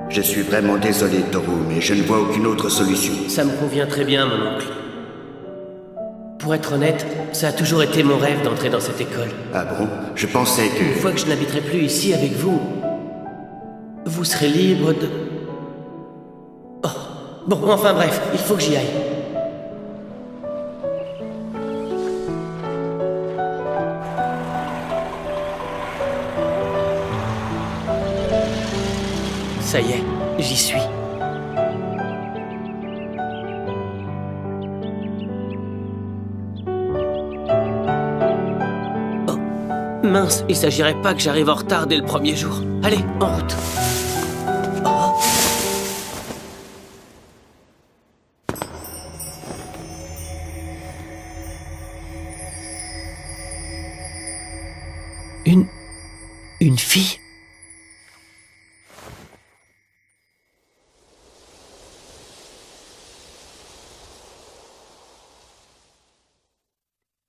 Je suis vraiment désolé, Toru, mais je ne vois aucune autre solution. Ça me convient très bien, mon oncle. Pour être honnête, ça a toujours été mon rêve d'entrer dans cette école. Ah bon? Je pensais que... Une fois que je n'habiterai plus ici avec vous, vous serez libre de... Oh, bon, enfin bref, il faut que j'y aille. Ça y est, j'y suis. Oh, mince, il s'agirait pas que j'arrive en retard dès le premier jour. Allez, en route. Oh. Une fille ?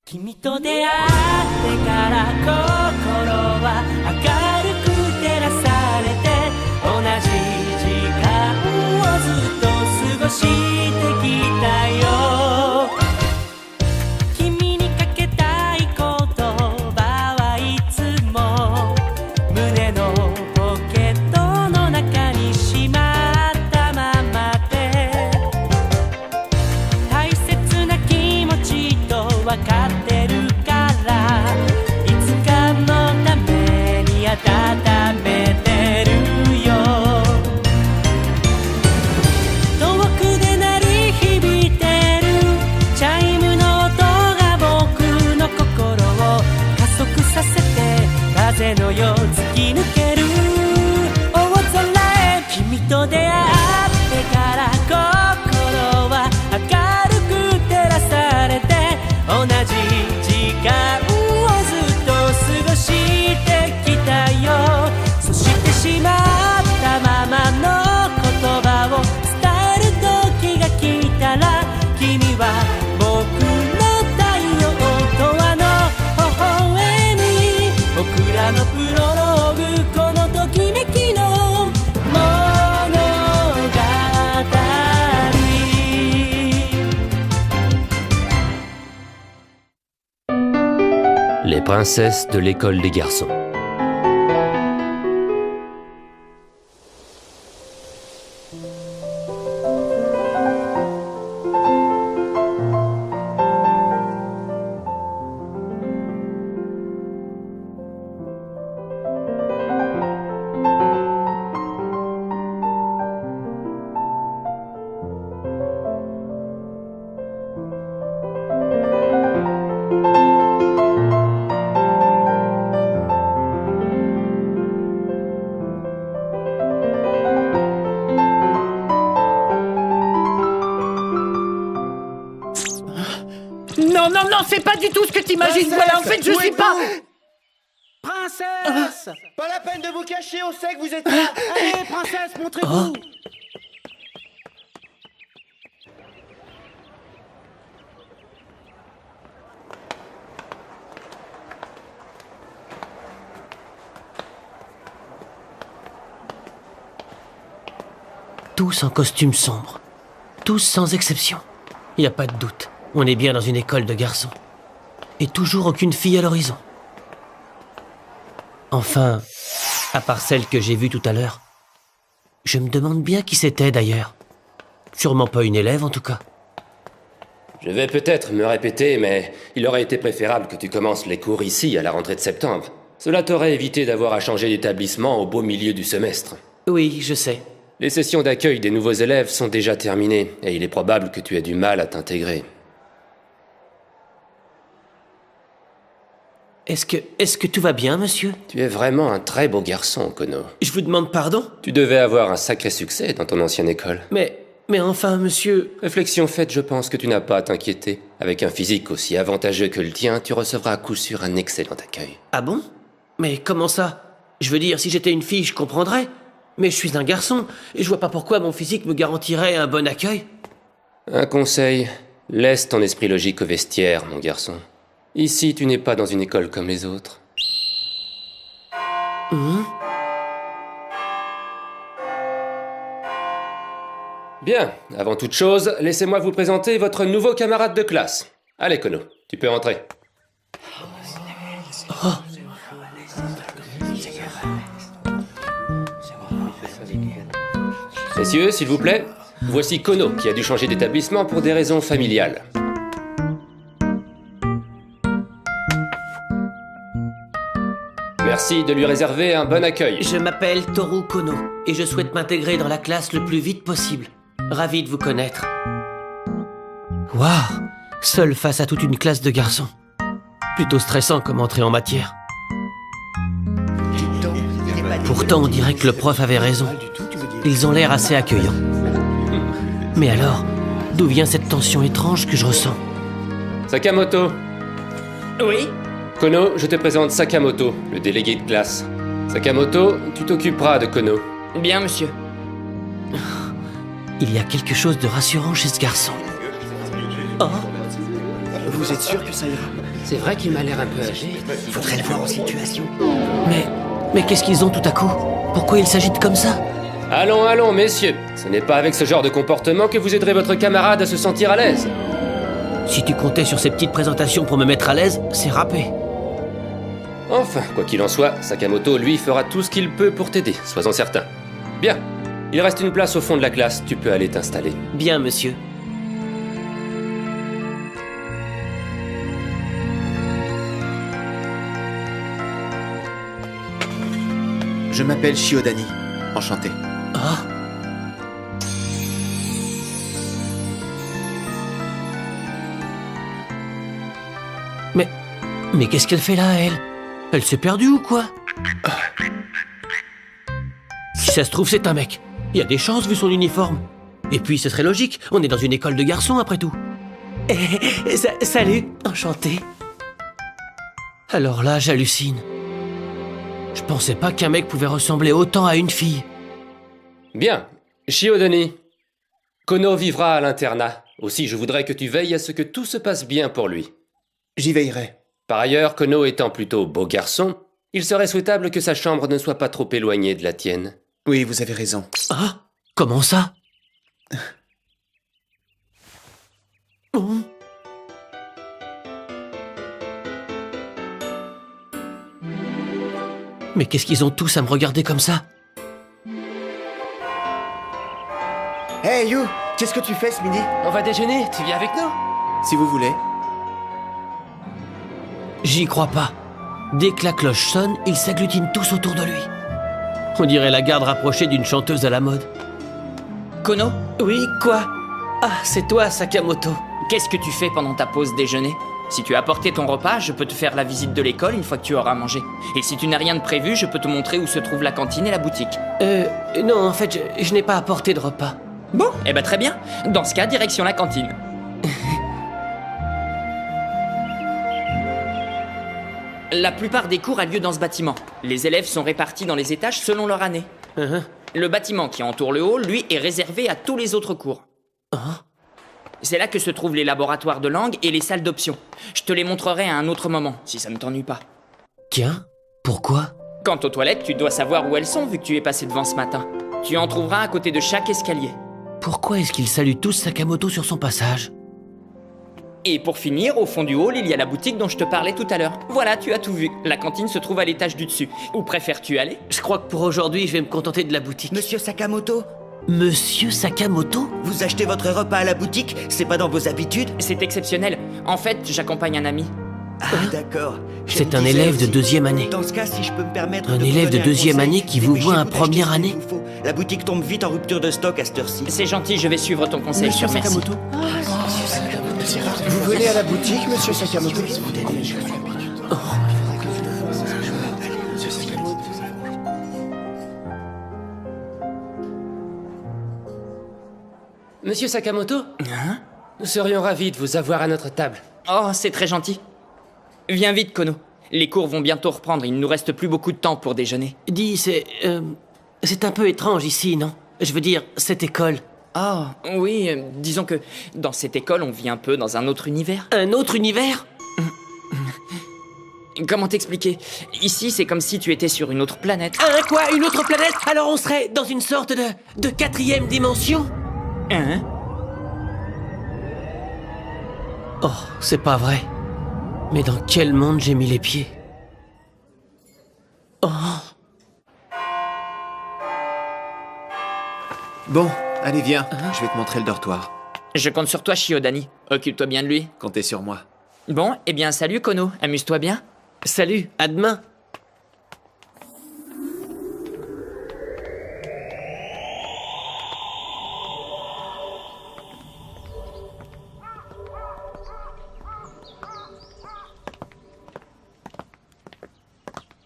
«君と出会ってから心は明るく照らされて」「同じ時間をずっと過ごしてきたよ」「君にかけたい言葉はいつも胸のポケットの中にしまったままで」「大切な気持ちと分かって」風のよう突き抜ける大空へ君と出会ってから心は明るく照らされて同じ時間をずっと過ごしてきたよそしてしまったままの言葉を伝える時が来たら君は僕の太陽とあの微笑み僕らのプロローグこのときめきの物語 Les princesses de l'école des garçons. Non, c'est pas du tout ce que t'imagines. Voilà, en fait, je suis pas... Princesse Pas la peine de vous cacher, on sait que vous êtes là. Allez, princesse, montrez-vous. Tous en costume sombre. Tous sans exception. Y a pas de doute. On est bien dans une école de garçons. Et toujours aucune fille à l'horizon. Enfin, à part celle que j'ai vue tout à l'heure. Je me demande bien qui c'était d'ailleurs. Sûrement pas une élève en tout cas. Je vais peut-être me répéter, mais il aurait été préférable que tu commences les cours ici à la rentrée de septembre. Cela t'aurait évité d'avoir à changer d'établissement au beau milieu du semestre. Oui, je sais. Les sessions d'accueil des nouveaux élèves sont déjà terminées, et il est probable que tu aies du mal à t'intégrer. Est-ce que tout va bien, monsieur? Tu es vraiment un très beau garçon, Kono. Je vous demande pardon? Tu devais avoir un sacré succès dans ton ancienne école. Mais enfin, monsieur... Réflexion faite, je pense que tu n'as pas à t'inquiéter. Avec un physique aussi avantageux que le tien, tu recevras à coup sûr un excellent accueil. Ah bon? Mais comment ça? Je veux dire, si j'étais une fille, je comprendrais. Mais je suis un garçon, et je vois pas pourquoi mon physique me garantirait un bon accueil. Un conseil, laisse ton esprit logique au vestiaire, mon garçon. Ici, tu n'es pas dans une école comme les autres. Bien, avant toute chose, laissez-moi vous présenter votre nouveau camarade de classe. Allez, Kono, tu peux entrer. Messieurs, s'il vous plaît, voici Kono qui a dû changer d'établissement pour des raisons familiales. Merci de lui réserver un bon accueil. Je m'appelle Toru Kono, et je souhaite m'intégrer dans la classe le plus vite possible. Ravi de vous connaître. Waouh! Seul face à toute une classe de garçons. Plutôt stressant comme entrée en matière. Pourtant, on dirait que le prof avait raison. Ils ont l'air assez accueillants. Mais alors, d'où vient cette tension étrange que je ressens? Sakamoto. Oui? Kono, je te présente Sakamoto, le délégué de classe. Sakamoto, tu t'occuperas de Kono. Bien, monsieur. Il y a quelque chose de rassurant chez ce garçon. Oh, Vous êtes sûr que ça ira? C'est vrai qu'il m'a l'air un peu âgé. Faudrait le voir en situation. mais qu'est-ce qu'ils ont tout à coup? Pourquoi ils s'agitent comme ça? Allons, allons, messieurs. Ce n'est pas avec ce genre de comportement que vous aiderez votre camarade à se sentir à l'aise. Si tu comptais sur ces petites présentations pour me mettre à l'aise, c'est râpé. Enfin, quoi qu'il en soit, Sakamoto, lui, fera tout ce qu'il peut pour t'aider, sois-en certain. Bien. Il reste une place au fond de la classe, tu peux aller t'installer. Bien, monsieur. Je m'appelle Shiodani. Enchanté. Ah. Mais qu'est-ce qu'elle fait là, elle? Elle s'est perdue ou quoi? Si ça se trouve, c'est un mec. Il y a des chances vu son uniforme. Et puis, ce serait logique, on est dans une école de garçons après tout. Salut, enchanté. Alors là, j'hallucine. Je pensais pas qu'un mec pouvait ressembler autant à une fille. Bien. Shiodani. Kono vivra à l'internat. Aussi, je voudrais que tu veilles à ce que tout se passe bien pour lui. J'y veillerai. Par ailleurs, Kono étant plutôt beau garçon, il serait souhaitable que sa chambre ne soit pas trop éloignée de la tienne. Oui, vous avez raison. Ah? Comment ça? Mais qu'est-ce qu'ils ont tous à me regarder comme ça? Hey You, qu'est-ce que tu fais ce midi? On va déjeuner, tu viens avec nous? Si vous voulez. J'y crois pas. Dès que la cloche sonne, ils s'agglutinent tous autour de lui. On dirait la garde rapprochée d'une chanteuse à la mode. Kono, Oui, quoi? Ah, c'est toi, Sakamoto. qu'est-ce que tu fais pendant ta pause déjeuner? Si tu as apporté ton repas, je peux te faire la visite de l'école une fois que tu auras mangé. Et si tu n'as rien de prévu, je peux te montrer où se trouve la cantine et la boutique. Non, en fait, je n'ai pas apporté de repas. Bon, eh ben très bien. Dans ce cas, direction la cantine. La plupart des cours a lieu dans ce bâtiment. Les élèves sont répartis dans les étages selon leur année. Le bâtiment qui entoure le hall, lui, est réservé à tous les autres cours. C'est là que se trouvent les laboratoires de langue et les salles d'options. Je te les montrerai à un autre moment, si ça ne t'ennuie pas. Tiens, pourquoi? Quant aux toilettes, tu dois savoir où elles sont vu que tu es passé devant ce matin. Tu en trouveras à côté de chaque escalier. Pourquoi est-ce qu'ils saluent tous Sakamoto sur son passage? Et pour finir, au fond du hall, il y a la boutique dont je te parlais tout à l'heure. Voilà, tu as tout vu. La cantine se trouve à l'étage du dessus. Où préfères-tu aller? Je crois que pour aujourd'hui, je vais me contenter de la boutique. Monsieur Sakamoto, Monsieur Sakamoto? vous achetez votre repas à la boutique? C'est pas dans vos habitudes? C'est exceptionnel. En fait, j'accompagne un ami. Ah, d'accord. Je C'est me un disais élève de aussi. deuxième année. Dans ce cas, si je peux me permettre Un de vous élève de donner un deuxième conseil, année qui vous dépêchez-vous voit en d'acheter première ce qu'il année. vous faut. La boutique tombe vite en rupture de stock à cette heure-ci. C'est gentil, je vais suivre ton conseil. Je te remercie. Vous venez à la boutique, monsieur Sakamoto? Monsieur Sakamoto? Nous serions ravis de vous avoir à notre table. Oh, c'est très gentil. Viens vite, Kono. Les cours vont bientôt reprendre, il ne nous reste plus beaucoup de temps pour déjeuner. Dis, c'est un peu étrange ici, non? Je veux dire, cette école. Ah, oui, disons que dans cette école, on vit un peu dans un autre univers. Un autre univers? Comment t'expliquer? Ici, c'est comme si tu étais sur une autre planète. Hein, quoi? Une autre planète? Alors on serait dans une sorte de quatrième dimension? Hein? Oh, c'est pas vrai. Mais dans quel monde j'ai mis les pieds? Oh. Bon, allez viens, je vais te montrer le dortoir. Je compte sur toi, Chiodani. Occupe-toi bien de lui. Comptez sur moi. Bon, eh bien, salut, Kono. Amuse-toi bien. Salut, à demain.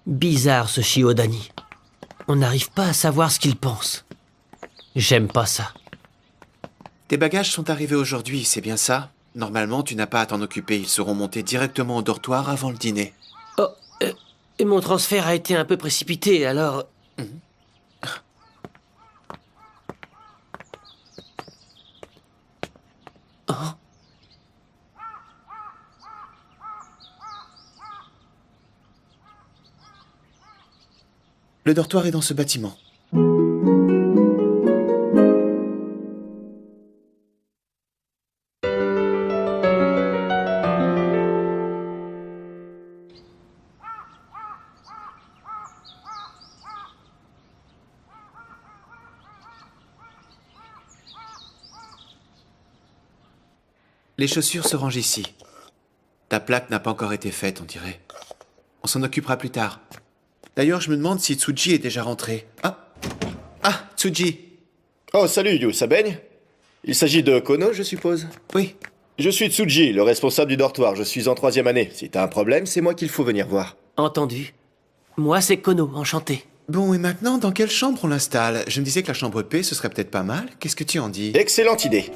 Bizarre ce Chiodani. On n'arrive pas à savoir ce qu'il pense. J'aime pas ça. Tes bagages sont arrivés aujourd'hui, c'est bien ça? Normalement, tu n'as pas à t'en occuper, ils seront montés directement au dortoir avant le dîner. Oh, et mon transfert a été un peu précipité, alors... Oh. Le dortoir est dans ce bâtiment. Les chaussures se rangent ici. Ta plaque n'a pas encore été faite, on dirait. On s'en occupera plus tard. D'ailleurs, je me demande si Tsuji est déjà rentré. Ah, Tsuji. Oh, salut Yu, ça baigne? Il s'agit de Kono, je suppose? Oui. Je suis Tsuji, le responsable du dortoir. Je suis en 3e année. Si t'as un problème, c'est moi qu'il faut venir voir. Entendu. Moi, c'est Kono, enchanté. Bon, et maintenant, dans quelle chambre on l'installe? Je me disais que la chambre P, ce serait peut-être pas mal. Qu'est-ce que tu en dis? Excellente idée.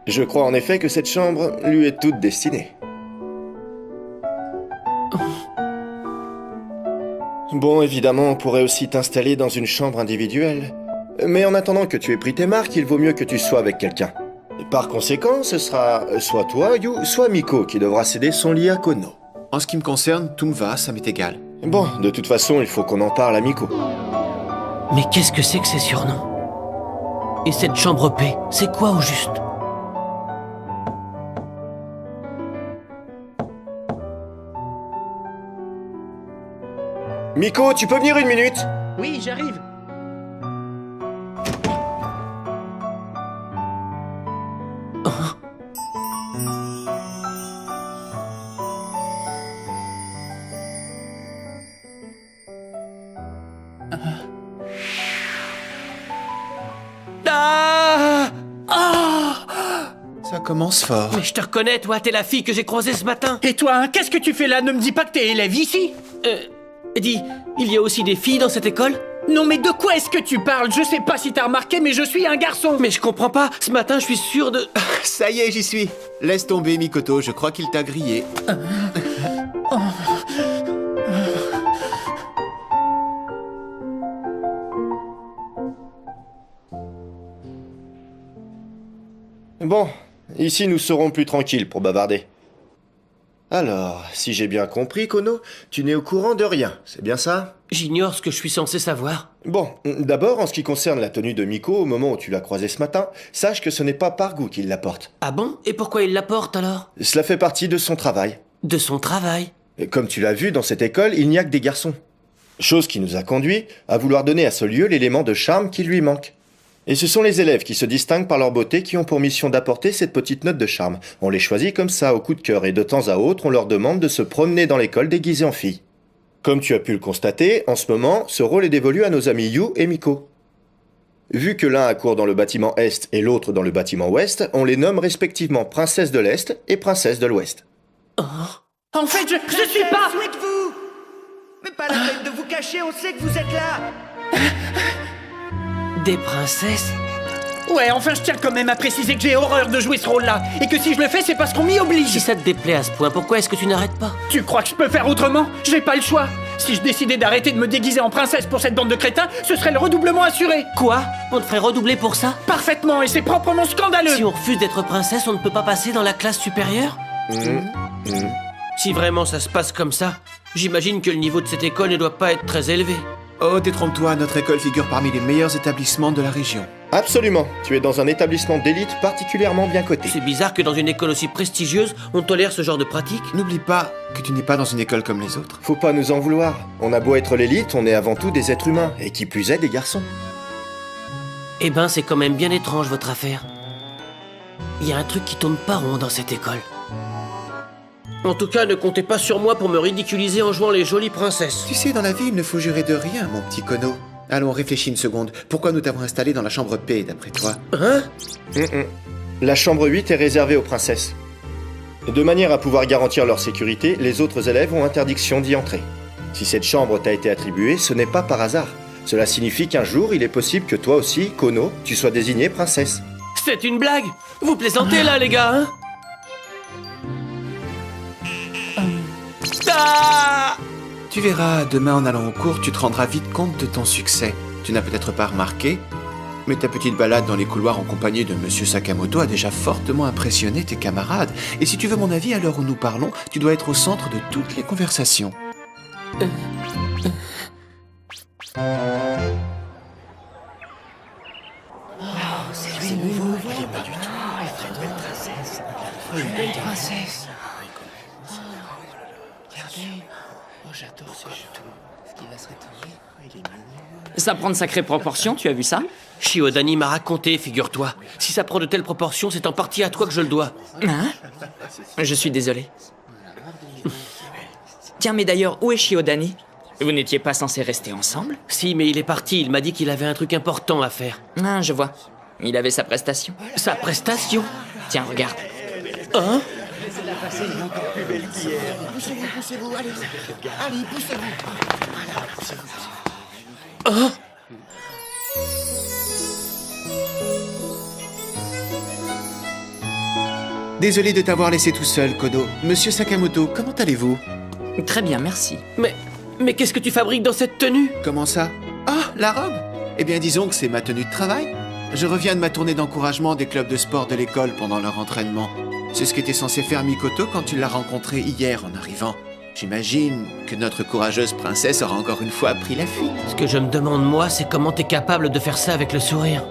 Je crois en effet que cette chambre lui est toute destinée. Bon, évidemment, on pourrait aussi t'installer dans une chambre individuelle. Mais en attendant que tu aies pris tes marques, il vaut mieux que tu sois avec quelqu'un. Par conséquent, ce sera soit toi, Yu, soit Miko qui devra céder son lit à Kono. En ce qui me concerne, tout me va, ça m'est égal. Bon, de toute façon, il faut qu'on en parle à Miko. Mais qu'est-ce que c'est que ces surnoms? Et cette chambre P, c'est quoi au juste? Miko, tu peux venir une minute? Oui, j'arrive. Ça commence fort. Mais je te reconnais, toi, t'es la fille que j'ai croisée ce matin. Et toi, hein, qu'est-ce que tu fais là? Ne me dis pas que t'es élève ici. Dis, il y a aussi des filles dans cette école? Non, mais de quoi est-ce que tu parles? Je sais pas si t'as remarqué, mais je suis un garçon. Mais je comprends pas, ce matin, je suis sûr de... Ça y est, j'y suis. Laisse tomber, Mikoto, je crois qu'il t'a grillé. Bon, ici nous serons plus tranquilles pour bavarder. Alors, si j'ai bien compris, Kono, tu n'es au courant de rien, c'est bien ça? J'ignore ce que je suis censé savoir. Bon, d'abord, en ce qui concerne la tenue de Miko au moment où tu l'as croisée ce matin, sache que ce n'est pas par goût qu'il la porte. Ah bon? Et pourquoi il la porte alors? Cela fait partie de son travail. De son travail? Et comme tu l'as vu, dans cette école, il n'y a que des garçons. Chose qui nous a conduit à vouloir donner à ce lieu l'élément de charme qui lui manque. Et ce sont les élèves qui se distinguent par leur beauté qui ont pour mission d'apporter cette petite note de charme. On les choisit comme ça, au coup de cœur, et de temps à autre, on leur demande de se promener dans l'école déguisés en filles. Comme tu as pu le constater, en ce moment, ce rôle est dévolu à nos amis Yu et Miko. Vu que l'un accourt dans le bâtiment Est et l'autre dans le bâtiment Ouest, on les nomme respectivement Princesse de l'Est et Princesse de l'Ouest. En fait, je suis pas... Où êtes-vous? Mais pas la peine de vous cacher, on sait que vous êtes là. Des princesses? Ouais, enfin, je tiens quand même à préciser que j'ai horreur de jouer ce rôle-là. Et que si je le fais, c'est parce qu'on m'y oblige. Si ça te déplaît à ce point, pourquoi est-ce que tu n'arrêtes pas? Tu crois que je peux faire autrement? J'ai pas le choix. Si je décidais d'arrêter de me déguiser en princesse pour cette bande de crétins, ce serait le redoublement assuré. Quoi? On te ferait redoubler pour ça? Parfaitement, et c'est proprement scandaleux. Si on refuse d'être princesse, on ne peut pas passer dans la classe supérieure? Si vraiment ça se passe comme ça, j'imagine que le niveau de cette école ne doit pas être très élevé. Oh, détrompe-toi, notre école figure parmi les meilleurs établissements de la région. Absolument. Tu es dans un établissement d'élite particulièrement bien coté. C'est bizarre que dans une école aussi prestigieuse, on tolère ce genre de pratique. N'oublie pas que tu n'es pas dans une école comme les autres. Faut pas nous en vouloir. On a beau être l'élite, on est avant tout des êtres humains, et qui plus est des garçons. Eh ben, c'est quand même bien étrange, votre affaire. Il y a un truc qui tourne pas rond dans cette école. En tout cas, ne comptez pas sur moi pour me ridiculiser en jouant les jolies princesses. Tu sais, dans la vie, il ne faut jurer de rien, mon petit Kono. Allons, réfléchis une seconde. Pourquoi nous t'avons installé dans la chambre P, d'après toi? Hein? La chambre 8 est réservée aux princesses. De manière à pouvoir garantir leur sécurité, les autres élèves ont interdiction d'y entrer. Si cette chambre t'a été attribuée, ce n'est pas par hasard. Cela signifie qu'un jour, il est possible que toi aussi, Kono, tu sois désignée princesse. C'est une blague? Vous plaisantez là, les gars, hein? Ah! Tu verras, demain en allant au cours, tu te rendras vite compte de ton succès. Tu n'as peut-être pas remarqué, mais ta petite balade dans les couloirs en compagnie de Monsieur Sakamoto a déjà fortement impressionné tes camarades. Et si tu veux mon avis, à l'heure où nous parlons, tu dois être au centre de toutes les conversations. Ça prend de sacrées proportions, tu as vu ça? Shiodani m'a raconté, figure-toi. Si ça prend de telles proportions, c'est en partie à toi que je le dois. Hein? Je suis désolé. Tiens, mais d'ailleurs, où est Shiodani? Vous n'étiez pas censés rester ensemble? Si, mais il est parti. Il m'a dit qu'il avait un truc important à faire. Ah, je vois. Il avait sa prestation. Sa prestation? Tiens, regarde. Hein? Poussez-vous, allez. Allez, poussez-vous. Voilà, poussez-vous. Hein? Désolé de t'avoir laissé tout seul, Kono. Monsieur Sakamoto, comment allez-vous? Très bien, merci. Mais qu'est-ce que tu fabriques dans cette tenue? Comment ça? Ah, la robe? Eh bien, disons que c'est ma tenue de travail. Je reviens de ma tournée d'encouragement des clubs de sport de l'école pendant leur entraînement. C'est ce qu'était censé faire Mikoto quand tu l'as rencontré hier en arrivant. J'imagine que notre courageuse princesse aura encore une fois pris la fuite. Ce que je me demande, moi, c'est comment t'es capable de faire ça avec le sourire.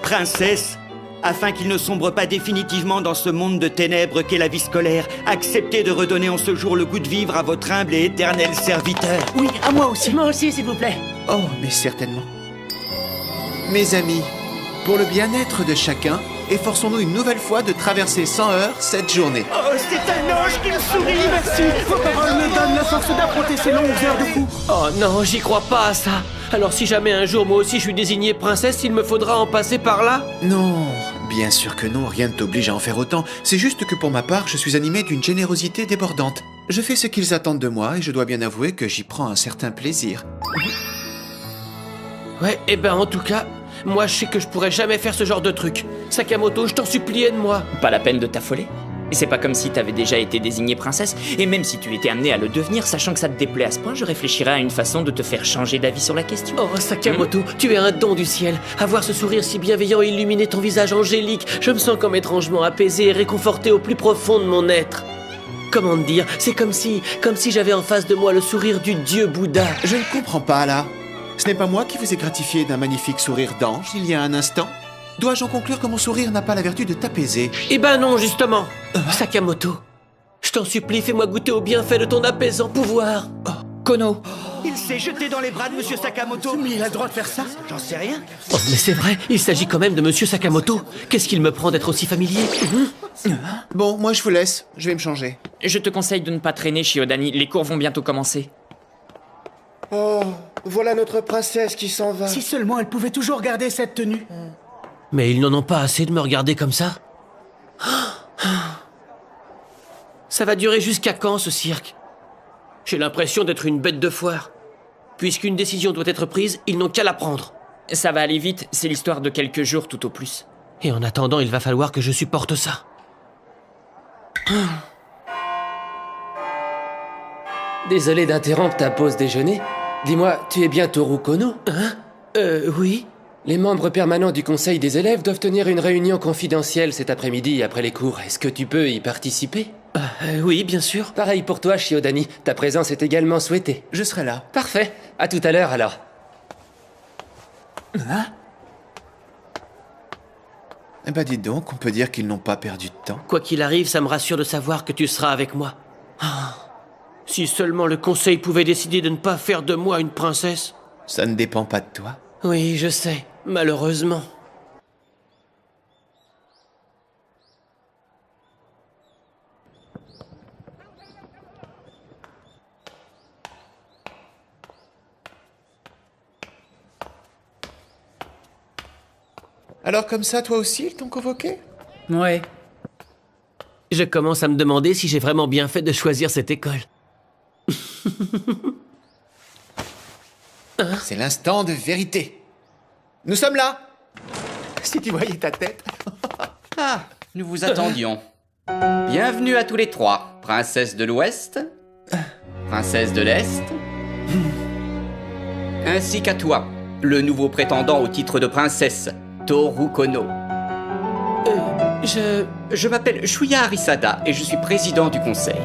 Princesse, afin qu'il ne sombre pas définitivement dans ce monde de ténèbres qu'est la vie scolaire, acceptez de redonner en ce jour le goût de vivre à votre humble et éternel serviteur. Oui, à moi aussi. Moi aussi, s'il vous plaît. Oh, mais certainement. Mes amis, pour le bien-être de chacun, efforçons-nous une nouvelle fois de traverser sans heurts cette journée. Oh, c'est un ange qui me sourit. Merci. Vos paroles me donnent la force d'affronter ces longues heures de cours. Oh non, j'y crois pas à ça. Alors si jamais un jour moi aussi je suis désignée princesse, il me faudra en passer par là? Non, bien sûr que non, rien ne t'oblige à en faire autant. C'est juste que pour ma part, je suis animé d'une générosité débordante. Je fais ce qu'ils attendent de moi et je dois bien avouer que j'y prends un certain plaisir. Ouais, eh ben en tout cas, moi je sais que je pourrais jamais faire ce genre de truc. Sakamoto, je t'en supplie, aide-moi. Pas la peine de t'affoler. C'est pas comme si t'avais déjà été désignée princesse, et même si tu étais amenée à le devenir, sachant que ça te déplaît à ce point, je réfléchirais à une façon de te faire changer d'avis sur la question. Oh, Sakamoto, tu es un don du ciel. Avoir ce sourire si bienveillant et illuminer ton visage angélique, je me sens comme étrangement apaisé et réconforté au plus profond de mon être. Comment te dire? C'est comme si j'avais en face de moi le sourire du dieu Bouddha. Je ne comprends pas là. Ce n'est pas moi qui vous ai gratifié d'un magnifique sourire d'ange il y a un instant? Dois-je en conclure que mon sourire n'a pas la vertu de t'apaiser? Eh ben non, justement. Sakamoto, je t'en supplie, fais-moi goûter au bienfait de ton apaisant pouvoir. Oh, Kono. Il s'est jeté dans les bras de Monsieur Sakamoto. Mais il a le droit de faire ça? J'en sais rien. Oh, mais c'est vrai, il s'agit quand même de Monsieur Sakamoto. Qu'est-ce qu'il me prend d'être aussi familier? Bon, moi je vous laisse, je vais me changer. Je te conseille de ne pas traîner, Shiodani, les cours vont bientôt commencer. Oh, voilà notre princesse qui s'en va. Si seulement elle pouvait toujours garder cette tenue. Mais ils n'en ont pas assez de me regarder comme ça. Ça va durer jusqu'à quand, ce cirque? J'ai l'impression d'être une bête de foire. Puisqu'une décision doit être prise, ils n'ont qu'à la prendre. Ça va aller vite, c'est l'histoire de quelques jours tout au plus. Et en attendant, il va falloir que je supporte ça. Désolé d'interrompre ta pause déjeuner. Dis-moi, tu es bien Toru Kono? Oui. Les membres permanents du conseil des élèves doivent tenir une réunion confidentielle cet après-midi après les cours. Est-ce que tu peux y participer? Oui, bien sûr. Pareil pour toi, Shiodani. Ta présence est également souhaitée. Je serai là. Parfait. À tout à l'heure, alors. Hein? Eh ben dites donc, on peut dire qu'ils n'ont pas perdu de temps. Quoi qu'il arrive, ça me rassure de savoir que tu seras avec moi. Ah. Si seulement le conseil pouvait décider de ne pas faire de moi une princesse. Ça ne dépend pas de toi. Oui, je sais. Malheureusement. Alors comme ça, toi aussi, ils t'ont convoqué? Ouais. Je commence à me demander si j'ai vraiment bien fait de choisir cette école. C'est l'instant de vérité. Nous sommes là. Si tu voyais ta tête. Ah, nous vous attendions. Bienvenue à tous les trois. Princesse de l'Ouest, princesse de l'Est, ainsi qu'à toi, le nouveau prétendant au titre de princesse, Toru Kono. Je m'appelle Shuya Arisada et je suis président du conseil.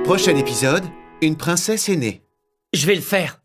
Prochain épisode, une princesse est née. Je vais le faire.